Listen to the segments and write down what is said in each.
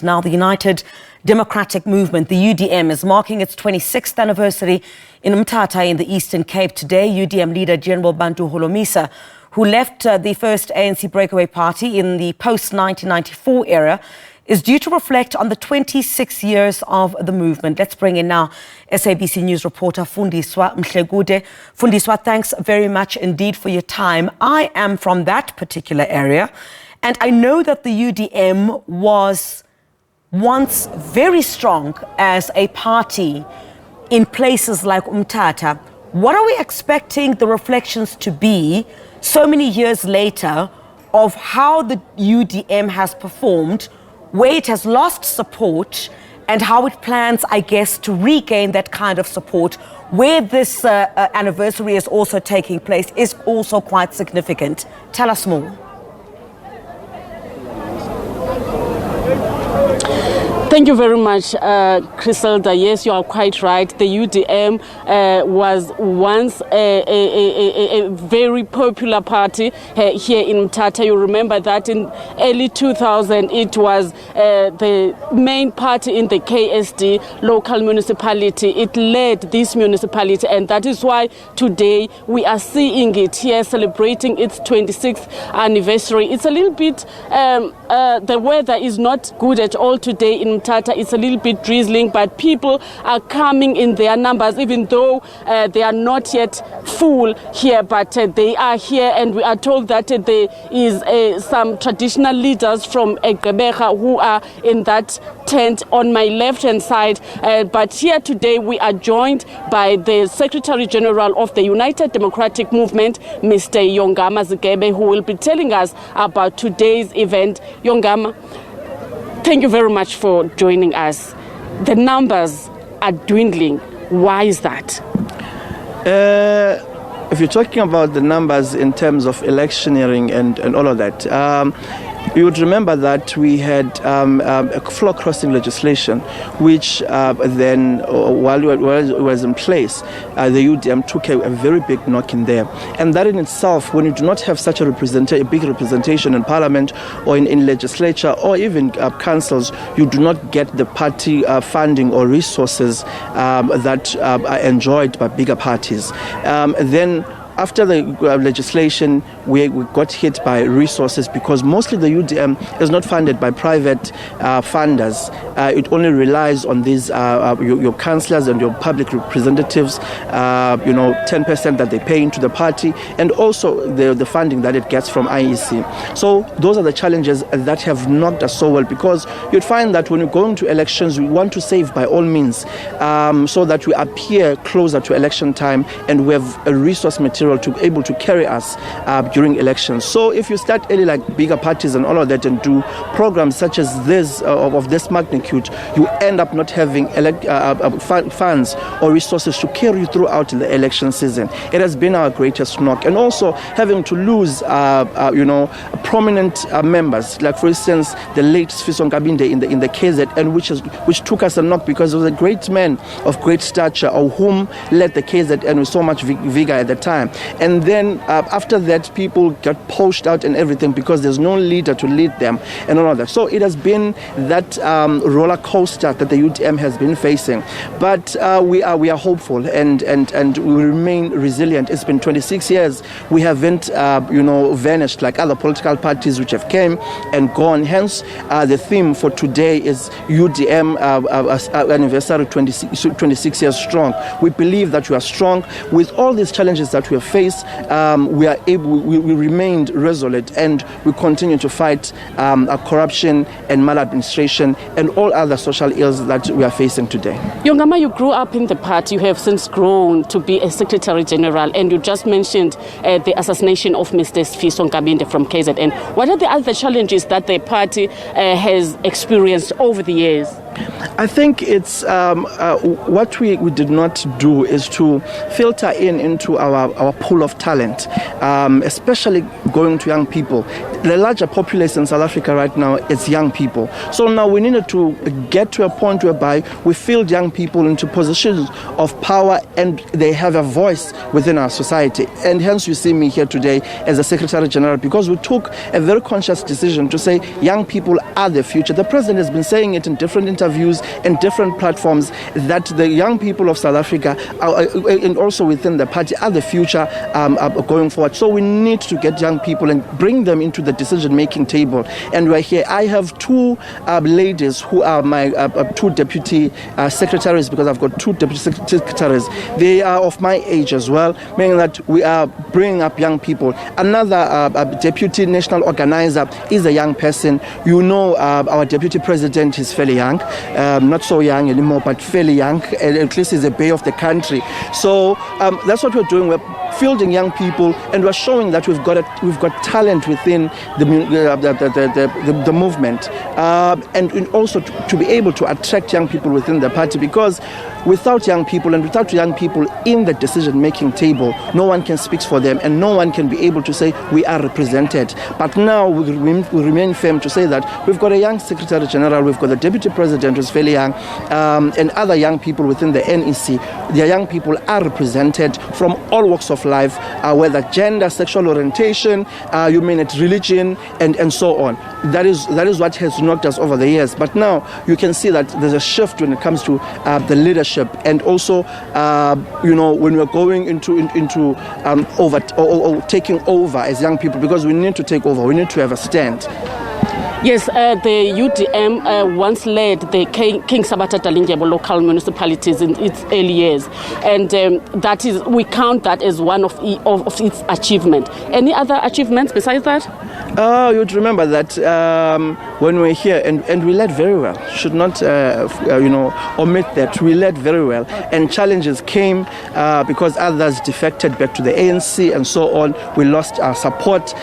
Now, the United Democratic Movement, the UDM, is marking its 26th anniversary in Mthatha in the Eastern Cape. Today, UDM leader General Bantu Holomisa, who left the first ANC breakaway party in the post-1994 era, is due to reflect on the 26 years of the movement. Let's bring in now SABC News reporter Fundiswa Mhlekude. Fundiswa, thanks very much indeed for your time. I am from that particular area, and I know that the UDM was once very strong as a party in places like Mthatha. What are we expecting the reflections to be so many years later of how the UDM has performed, where it has lost support, and how it plans, I guess, to regain that kind of support, where this anniversary is also taking place, is also quite significant. Tell us more. Thank you very much, Griselda. Yes, you are quite right. The UDM was once a very popular party here in Mthatha. You remember that in early 2000, it was the main party in the KSD local municipality. It led this municipality, and that is why today we are seeing it here celebrating its 26th anniversary. It's a little bit, the weather is not good at all today in Mthatha. It's a little bit drizzling, but people are coming in their numbers, even though they are not yet full here, but they are here, and we are told that there is some traditional leaders from Gqeberha who are in that tent on my left-hand side. But here today we are joined by the Secretary General of the United Democratic Movement, Mr. Yongama Zikebe, who will be telling us about today's event. Yongama, thank you very much for joining us. The numbers are dwindling. Why is that? If you're talking about the numbers in terms of electioneering and all of that, you would remember that we had a floor crossing legislation, which then, while it was in place, the UDM took a very big knock in there. And that in itself, when you do not have such a big representation in parliament or in legislature or even councils, you do not get the party funding or resources that are enjoyed by bigger parties. Then, after the legislation, we got hit by resources because mostly the UDM is not funded by private funders. It only relies on these your councillors and your public representatives, 10% that they pay into the party, and also the funding that it gets from IEC. So those are the challenges that have knocked us so well, because you'd find that when we're going to elections, we want to save by all means so that we appear closer to election time and we have a resource material to be able to carry us during elections. So if you start early like bigger parties and all of that and do programs such as this of this magnitude, you end up not having funds or resources to carry you throughout the election season. It has been our greatest knock, and also having to lose prominent members, like for instance the late Sfiso Nkabinde in the KZN, which took us a knock because it was a great man of great stature, of whom led the KZN with so much vigor at the time. And then after that, people got pushed out and everything because there's no leader to lead them and all of that. So it has been that roller coaster that the UDM has been facing. But we are hopeful and we remain resilient. It's been 26 years. We haven't vanished like other political parties which have came and gone. Hence, the theme for today is UDM anniversary 26 years strong. We believe that we are strong with all these challenges that we have faced. We remained resolute, and we continue to fight corruption and maladministration and all other social ills that we are facing today. Yongama, you grew up in the party. You have since grown to be a Secretary General, and you just mentioned the assassination of Mr. Sfiso Nkabinde from KZN. What are the other challenges that the party has experienced over the years? I think it's what we did not do is to filter into our our pool of talent, especially going to young people. The larger population in South Africa right now is young people. So now we needed to get to a point whereby we field young people into positions of power and they have a voice within our society. And hence you see me here today as a Secretary General, because we took a very conscious decision to say young people are the future. The President has been saying it in different interviews and different platforms that the young people of South Africa are, and also within the party are the future going forward. So we need to get young people and bring them into the decision-making table. And we're here. I have two ladies who are my two deputy secretaries, because I've got two deputy secretaries. They are of my age as well, meaning that we are bringing up young people. Another deputy national organizer is a young person. You know, our deputy president is fairly young, not so young anymore, but fairly young. At least he's a bay of the country. So that's what we're doing. We're fielding young people, and we're showing that we've got talent within the movement, and also to be able to attract young people within the party, because without young people and without young people in the decision-making table, no one can speak for them and no one can be able to say we are represented. But now we remain firm to say that we've got a young Secretary General, we've got the Deputy President who's fairly young, and other young people within the NEC. Their young people are represented from all walks of life, whether gender, sexual orientation, you mean it, religion, and so on. That is what has knocked us over the years. But now you can see that there's a shift when it comes to the leadership, and also when we're going into taking over as young people, because we need to take over, we need to have a stand. Yes, the UDM once led the King Sabata Dalindyebo local municipalities in its early years, and that is, we count that as one of its achievement. Any other achievements besides that? You'd remember that when we were here, and we led very well. Should not omit that. We led very well, and challenges came because others defected back to the ANC and so on. We lost our support.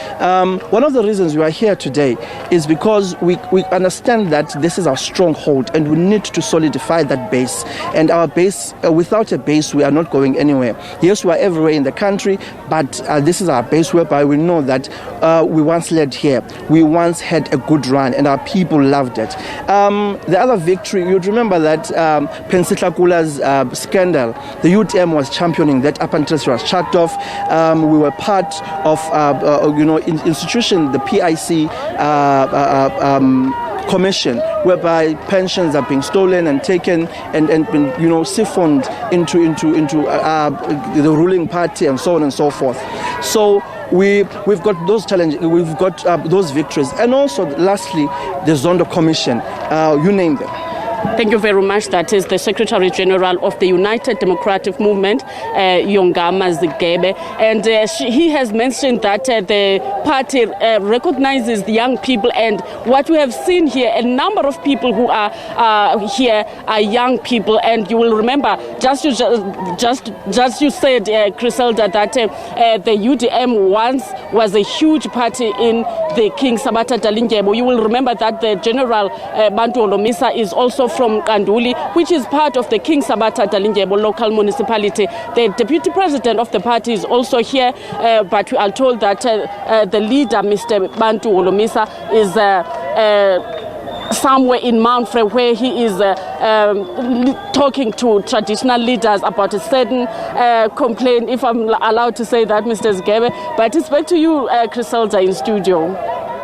One of the reasons we are here today is because we understand that this is our stronghold, and we need to solidify that base. And our base, without a base, we are not going anywhere. Yes, we are everywhere in the country, but this is our base, whereby we know that we once led here. We once had a good run, and our people loved it. The other victory, you'd remember that Pensitlakula's scandal, the UDM was championing that up until it was shut off. We were part of institution, the PIC commission, whereby pensions are being stolen and taken and been siphoned into the ruling party and so on and so forth. So we've got those challenges, we've got those victories, and also lastly the Zondo Commission, you name them. Thank you very much. That is the Secretary General of the United Democratic Movement, Yongama Zigebe. And he has mentioned that the party recognizes the young people, and what we have seen here, a number of people who are here are young people. And you will remember, just you said, Griselda, that the UDM once was a huge party in the King Sabata Dalindyebo. You will remember that the General Bantu Holomisa is also from Kanduli, which is part of the King Sabata Dalindyebo local municipality. The Deputy President of the party is also here, but we are told that the leader, Mr. Bantu Holomisa, is somewhere in Mount Frey, where he is talking to traditional leaders about a certain complaint, if I'm allowed to say that, Mr. Zigebe. But it's back to you, Griselda, in studio.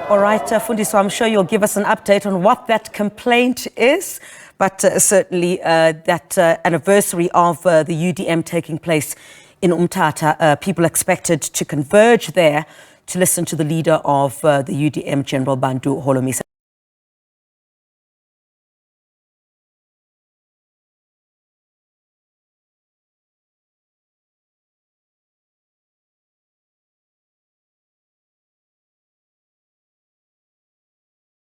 All right, Fundiswa, I'm sure you'll give us an update on what that complaint is. But certainly that anniversary of the UDM taking place in Mthatha, people expected to converge there to listen to the leader of the UDM, General Bantu Holomisa.